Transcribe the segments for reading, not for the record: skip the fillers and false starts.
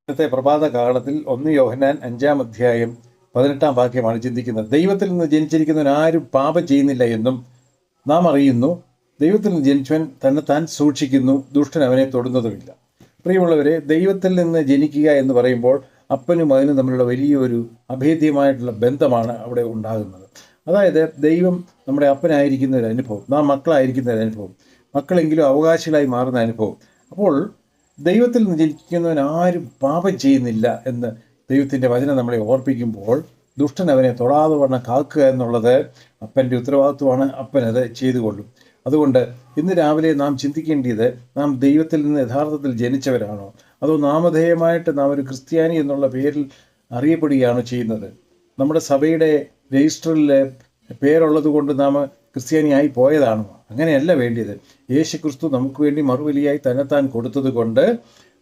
ഇന്നത്തെ പ്രഭാത കാലത്തിൽ 1 യോഹന്നാൻ 5-ാം അധ്യായം 18-ാം വാക്യമാണ് ചിന്തിക്കുന്നത്. ദൈവത്തിൽ നിന്ന് ജനിച്ചിരിക്കുന്നവൻ ആരും പാപം ചെയ്യുന്നില്ല എന്നും നാം അറിയുന്നു. ദൈവത്തിൽ നിന്ന് ജനിച്ചവൻ തന്നെ താൻ സൂക്ഷിക്കുന്നു, ദുഷ്ടൻ അവനെ തൊടുന്നതുമില്ല. പ്രിയമുള്ളവരെ, ദൈവത്തിൽ നിന്ന് ജനിക്കുക എന്ന് പറയുമ്പോൾ അപ്പനും മകനും തമ്മിലുള്ള വലിയൊരു അഭേദ്യമായിട്ടുള്ള ബന്ധമാണ് അവിടെ ഉണ്ടാകുന്നത്. അതായത് ദൈവം നമ്മുടെ അപ്പനായിരിക്കുന്ന ഒരു അനുഭവം, നാം മക്കളായിരിക്കുന്ന ഒരു അനുഭവം, മക്കളെങ്കിലും അവകാശികളായി മാറുന്ന അനുഭവം. അപ്പോൾ ദൈവത്തിൽ നിന്ന് ജനിക്കുന്നവൻ ആരും പാപം ചെയ്യുന്നില്ല എന്ന് ദൈവത്തിൻ്റെ വചനം നമ്മളെ ഓർപ്പിക്കുമ്പോൾ ദുഷ്ടൻ അവനെ തൊടാതെ വണ്ണം കാക്കുക എന്നുള്ളത് അപ്പൻ്റെ ഉത്തരവാദിത്വമാണ്. അപ്പൻ അത് ചെയ്തുകൊള്ളും. അതുകൊണ്ട് ഇന്ന് രാവിലെ നാം ചിന്തിക്കേണ്ടത്, നാം ദൈവത്തിൽ നിന്ന് യഥാർത്ഥത്തിൽ ജനിച്ചവരാണോ, അതോ നാമധേയമായിട്ട് നാം ഒരു ക്രിസ്ത്യാനി എന്നുള്ള പേരിൽ അറിയപ്പെടുകയാണോ ചെയ്യുന്നത്? നമ്മുടെ സഭയുടെ രജിസ്റ്ററിൽ പേരുള്ളത് കൊണ്ട് നാം ക്രിസ്ത്യാനിയായി പോയതാണോ? അങ്ങനെയല്ല വേണ്ടിയത്. യേശു ക്രിസ്തു നമുക്ക് വേണ്ടി മറുവിലയായി തന്നെത്താൻ കൊടുത്തത് കൊണ്ട്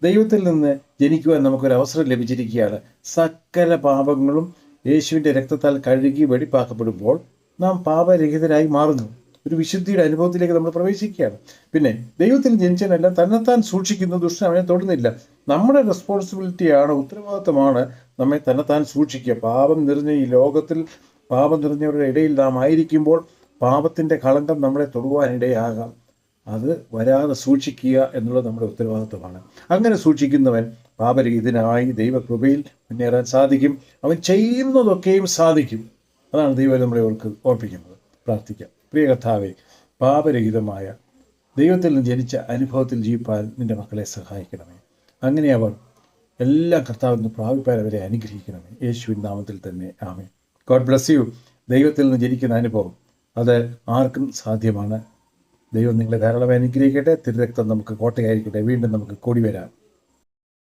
ദൈവത്തിൽ നിന്ന് ജനിക്കുവാൻ നമുക്കൊരവസരം ലഭിച്ചിരിക്കുകയാണ്. സകല പാപങ്ങളും യേശുവിൻ്റെ രക്തത്താൽ കഴുകി വെടിപ്പാക്കപ്പെടുമ്പോൾ നാം പാപരഹിതരായി മാറുന്നു. ഒരു വിശുദ്ധിയുടെ അനുഭവത്തിലേക്ക് നമ്മൾ പ്രവേശിക്കുകയാണ്. പിന്നെ ദൈവത്തിൽ ജനിച്ചവനെല്ലാം തന്നെത്താൻ സൂക്ഷിക്കുന്നു, ദുഷ്ടൻ അവനെ തൊടുന്നില്ല. നമ്മുടെ റെസ്പോൺസിബിലിറ്റിയാണ്, ഉത്തരവാദിത്തമാണ് നമ്മെ തന്നെത്താൻ സൂക്ഷിക്കുക. പാപം നിറഞ്ഞ ഈ ലോകത്തിൽ, പാപം നിറഞ്ഞവരുടെ ഇടയിൽ നാം ആയിരിക്കുമ്പോൾ പാപത്തിൻ്റെ കളങ്കം നമ്മളെ തൊടുവാനിടയാകാം. അത് വരാതെ സൂക്ഷിക്കുക എന്നുള്ളത് നമ്മുടെ ഉത്തരവാദിത്വമാണ്. അങ്ങനെ സൂക്ഷിക്കുന്നവൻ പാപരഹിതനായി ദൈവകൃപയിൽ മുന്നേറാൻ സാധിക്കും. അവൻ ചെയ്യുന്നതൊക്കെയും സാധിക്കും. അതാണ് ദൈവം നമ്മളെ ഓർപ്പിക്കുന്നത്. പ്രാർത്ഥിക്കാം. പ്രിയ കർത്താവേ, പാപരഹിതമായ ദൈവത്തിൽ നിന്ന് ജനിച്ച അനുഭവത്തിൽ ജീവിപ്പാൻ നിൻ്റെ മക്കളെ സഹായിക്കണമേ. അങ്ങനെ അവർ എല്ലാ കർത്താവിൽ നിന്ന് പ്രാപിപ്പാൻ അവരെ അനുഗ്രഹിക്കണമേ. യേശുവിൻ നാമത്തിൽ തന്നെ ആമേൻ. God bless you. ദൈവത്തിൽ നിന്ന് ജനിക്കുന്ന അനുഭവം അത് ആർക്കും സാധ്യമാണ്. ദൈവം നിങ്ങളെ ധാരാളം അനുഗ്രഹിക്കട്ടെ. തിരുരക്തം നമുക്ക് കോട്ടയായിരിക്കട്ടെ. വീണ്ടും നമുക്ക് കൂടി വരാം.